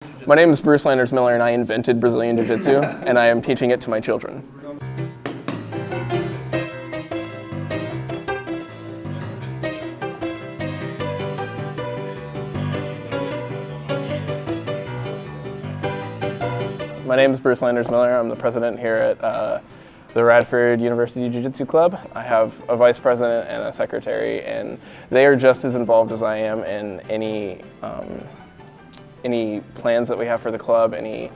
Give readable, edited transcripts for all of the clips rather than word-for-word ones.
My name is Bruce Landers Miller, and I invented Brazilian Jiu-Jitsu, and I am teaching it to my children. My name is Bruce Landers Miller. I'm the president here at the Radford University Jiu-Jitsu Club. I have a vice president and a secretary, and they are just as involved as I am in any plans that we have for the club, any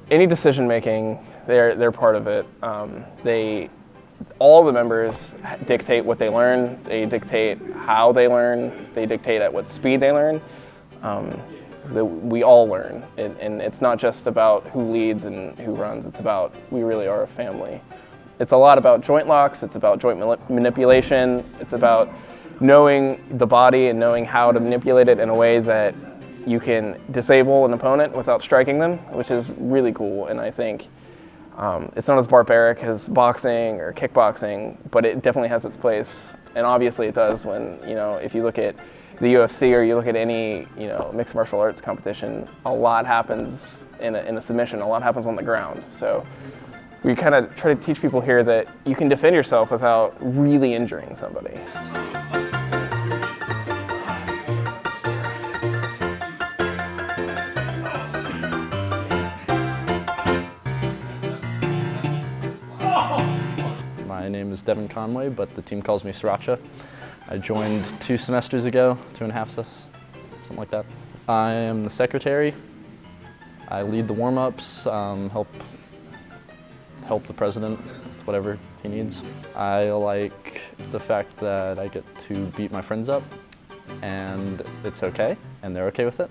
decision making. They're part of it. All the members dictate what they learn. They dictate how they learn. They dictate at what speed they learn. We all learn, and it's not just about who leads and who runs. It's about, we really are a family. It's a lot about joint locks. It's about joint manipulation. It's about knowing the body and knowing how to manipulate it in a way that you can disable an opponent without striking them, which is really cool. And I think it's not as barbaric as boxing or kickboxing, but it definitely has its place. And obviously it does when, if you look at the UFC or you look at any, mixed martial arts competition, a lot happens in a submission, a lot happens on the ground. So we kind of try to teach people here that you can defend yourself without really injuring somebody. My name is Devin Conway, but the team calls me Sriracha. I joined 2 semesters ago, 2.5, something like that. I am the secretary. I lead the warm-ups, help the president with whatever he needs. I like the fact that I get to beat my friends up, and it's okay, and they're okay with it.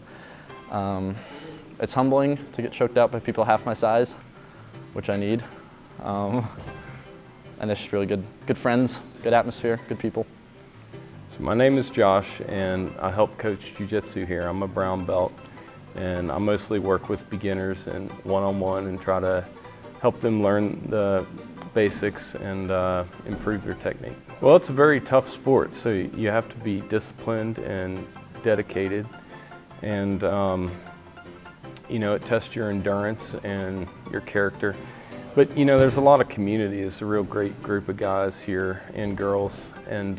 It's humbling to get choked out by people half my size, which I need. And it's just really good friends, good atmosphere, good people. So my name is Josh, and I help coach Jiu-Jitsu here. I'm a brown belt, and I mostly work with beginners and one-on-one and try to help them learn the basics and improve their technique. Well, it's a very tough sport, so you have to be disciplined and dedicated, and it tests your endurance and your character. But there's a lot of community. It's a real great group of guys here and girls, and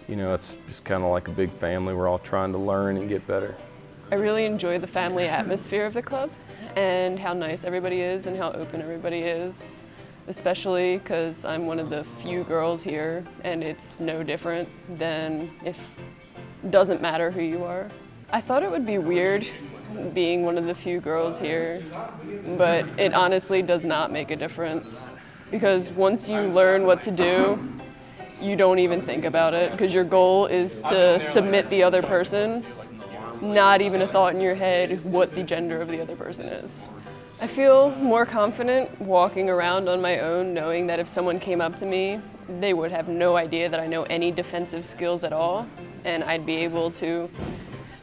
it's just kind of like a big family. We're all trying to learn and get better. I really enjoy the family atmosphere of the club and how nice everybody is and how open everybody is, especially because I'm one of the few girls here, and it's no different than if it doesn't matter who you are. I thought it would be weird being one of the few girls here, but it honestly does not make a difference, because once you learn what to do, you don't even think about it, because your goal is to submit the other person, not even a thought in your head what the gender of the other person is. I feel more confident walking around on my own, knowing that if someone came up to me, they would have no idea that I know any defensive skills at all, and I'd be able to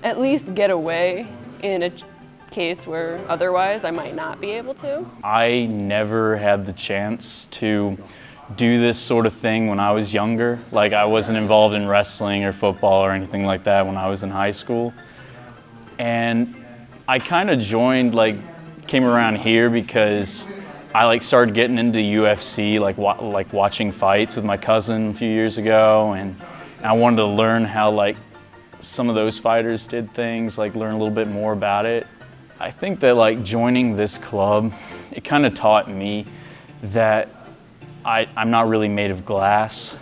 at least get away in a case where otherwise I might not be able to. I never had the chance to do this sort of thing when I was younger. Like, I wasn't involved in wrestling or football or anything like that when I was in high school. And I kind of joined, came around here because I started getting into the UFC, watching fights with my cousin a few years ago, and I wanted to learn how some of those fighters did things, learn a little bit more about it. I think that joining this club, it kind of taught me that I'm not really made of glass,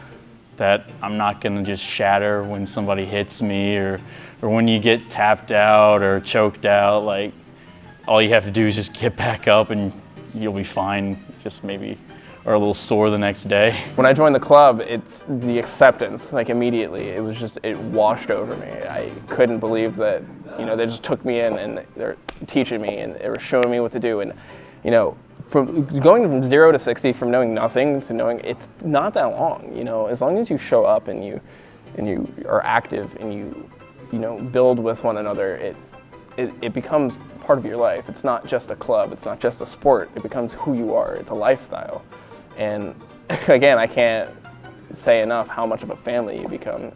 that I'm not gonna just shatter when somebody hits me or when you get tapped out or choked out. All you have to do is just get back up and you'll be fine, just maybe are a little sore the next day. When I joined the club, it's the acceptance, immediately. It washed over me. I couldn't believe that, they just took me in and they're teaching me and they were showing me what to do. And, from going from 0 to 60, from knowing nothing to knowing, it's not that long. As long as you show up and you are active and you build with one another, it becomes part of your life. It's not just a club. It's not just a sport. It becomes who you are. It's a lifestyle. And again, I can't say enough how much of a family you become.